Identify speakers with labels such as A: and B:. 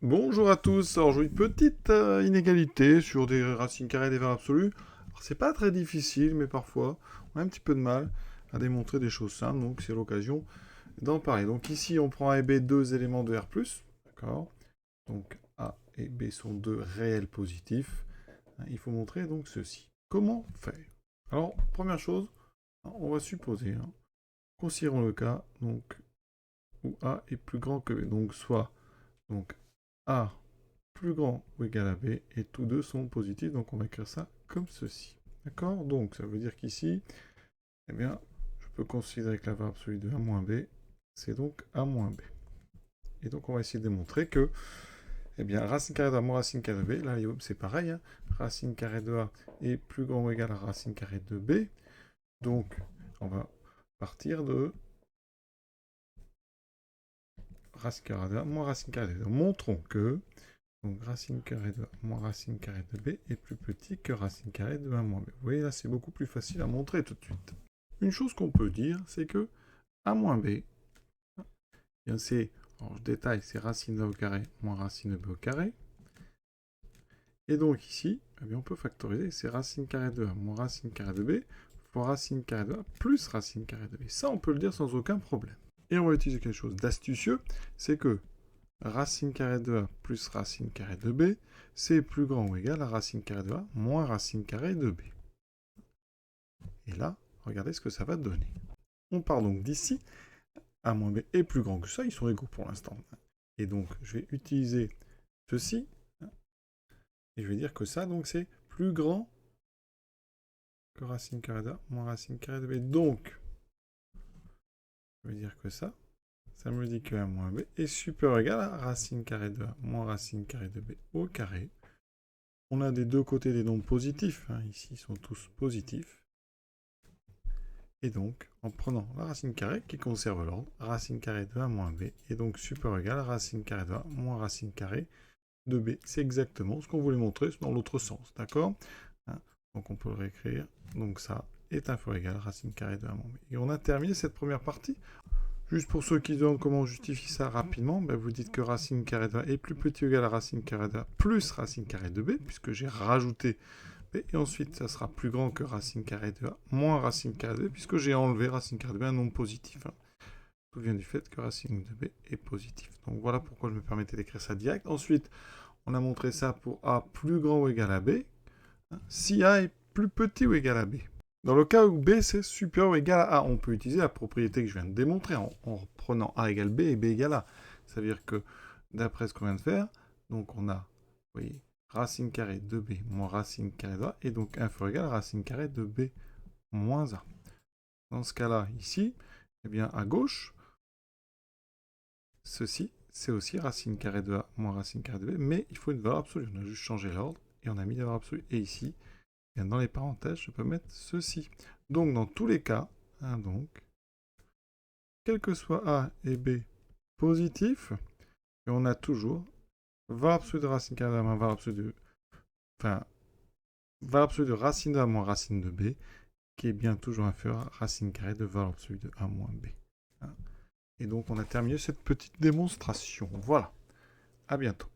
A: Bonjour à tous, alors j'ai une petite inégalité sur des racines carrées et des valeurs absolues. Alors, c'est pas très difficile, mais parfois on a un petit peu de mal à démontrer des choses simples, donc c'est l'occasion d'en parler. Donc ici on prend A et B deux éléments de R+, d'accord? Donc A et B sont deux réels positifs. Il faut montrer donc ceci. Comment faire? Alors, première chose, on va supposer, considérons le cas donc, où A est plus grand que B. Donc soit donc, A plus grand ou égal à B, et tous deux sont positifs, donc on va écrire ça comme ceci. D'accord? Donc ça veut dire qu'ici, eh bien, je peux considérer que la valeur absolue de A moins B, c'est donc A moins B. Et donc on va essayer de démontrer que, eh bien, racine carrée de A moins racine carrée de B, là c'est pareil, racine carrée de A est plus grand ou égal à racine carrée de B, donc on va partir de racine carrée de A moins racine carrée de B. Montrons que donc racine carrée de A moins racine carrée de B est plus petit que racine carrée de A moins B. Vous voyez là, c'est beaucoup plus facile à montrer tout de suite. Une chose qu'on peut dire, c'est que A moins B, bien c'est, alors je détaille, c'est racine de A au carré moins racine de B au carré. Et donc ici, eh bien, on peut factoriser, c'est racine carrée de A moins racine carrée de B fois racine carrée de A plus racine carrée de B. Ça, on peut le dire sans aucun problème. Et on va utiliser quelque chose d'astucieux, c'est que racine carrée de A plus racine carrée de B, c'est plus grand ou égal à racine carrée de A moins racine carrée de B. Et là, regardez ce que ça va donner. On part donc d'ici, A moins B est plus grand que ça, ils sont égaux pour l'instant. Et donc, je vais utiliser ceci, et je vais dire que ça, donc, c'est plus grand que racine carrée de A moins racine carrée de B. Donc, je vais dire que ça me dit que A moins B est supérieur ou égal à racine carrée de A moins racine carrée de B au carré. On a des deux côtés des nombres positifs, ici ils sont tous positifs. Et donc, en prenant la racine carrée qui conserve l'ordre, racine carrée de A moins B est donc supérieur ou égal à racine carrée de A moins racine carrée de B. C'est exactement ce qu'on voulait montrer dans l'autre sens, d'accord? Donc on peut le réécrire, donc ça est inférieur ou égal à racine carrée de A moins B. Et on a terminé cette première partie. Juste pour ceux qui se demandent comment on justifie ça rapidement, vous dites que racine carrée de A est plus petit ou égal à racine carrée de A plus racine carrée de B, puisque j'ai rajouté B, et ensuite ça sera plus grand que racine carrée de A moins racine carrée de B, puisque j'ai enlevé racine carrée de B, un nombre positif. Tout vient du fait que racine de B est positif. Donc voilà pourquoi je me permettais d'écrire ça direct. Ensuite, on a montré ça pour A plus grand ou égal à B, si A est plus petit ou égal à B. Dans le cas où B c'est supérieur ou égal à A, on peut utiliser la propriété que je viens de démontrer en reprenant A égale B et B égale A. Ça veut dire que, d'après ce qu'on vient de faire, donc on a, vous voyez, racine carrée de B moins racine carrée de A, et donc inférieur ou égal à racine carrée de B moins A. Dans ce cas-là, ici, eh bien, à gauche, ceci, c'est aussi racine carrée de A moins racine carrée de B, mais il faut une valeur absolue. On a juste changé l'ordre, et on a mis la valeur absolue. Et ici, bien, dans les parenthèses, je peux mettre ceci. Donc, dans tous les cas, donc, quel que soit A et B positifs, et on a toujours valeur absolue de racine carrée de A moins valeur absolue de... Enfin, valeur absolue de racine de A moins racine de B, qui est bien toujours inférieure à racine carrée de valeur absolue de A moins B. Et donc, on a terminé cette petite démonstration. Voilà. À bientôt.